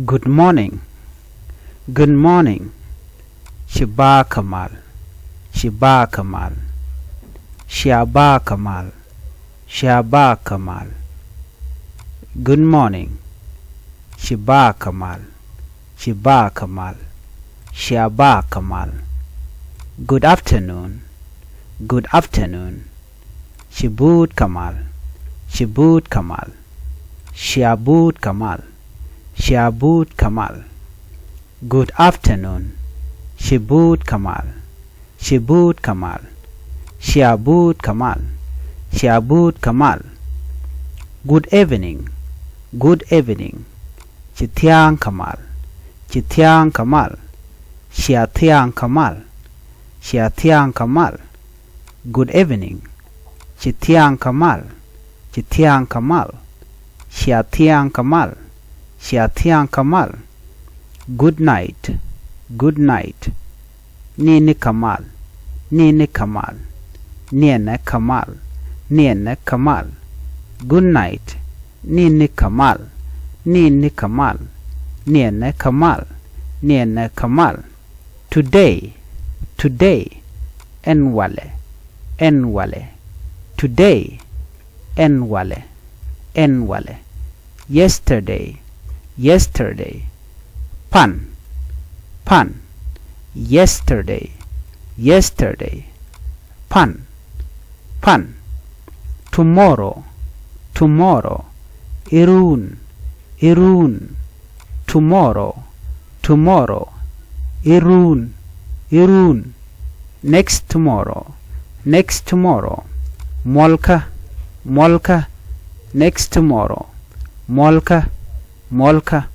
Good morning. Good morning. Shaba Kamal. Shaba Kamal. Shaba Kamal. Shaba Kamal. Good morning. Shaba Kamal. Shaba Kamal. Shaba Kamal. Good afternoon. Good afternoon. Shibut Kamal. Shibut Kamal. Shabut Kamal. Shabut Kamal. Good afternoon. Shibut Kamal. Shibut Kamal. Shabut Kamal. Shabut Kamal. Good evening. Good evening. Chitiang Kamal. Chitiang Kamal. Shiatiang Kamal. Shiatiang Kamal. Good evening. Chitiang Kamal. Chitiang Kamal. Shiatiang Kamal. Shiatiang Kamal. Good night. Good night. Nini Kamal. Nini Kamal. Niene Kamal. Niene Kamal. Good night. Nini Kamal. Nini Kamal. Niene Kamal. Niene Kamal. Today. Today. Enwale. Enwale. Today. Enwale. Enwale. Yesterday. Yesterday. Pan. Pan. Yesterday. Yesterday. Pan. Pan. Tomorrow. Tomorrow. Irun. Irun. Tomorrow. Tomorrow. Irun. Irun. Next tomorrow. Next tomorrow. Molka. Molka. Next tomorrow. Molka. Molka.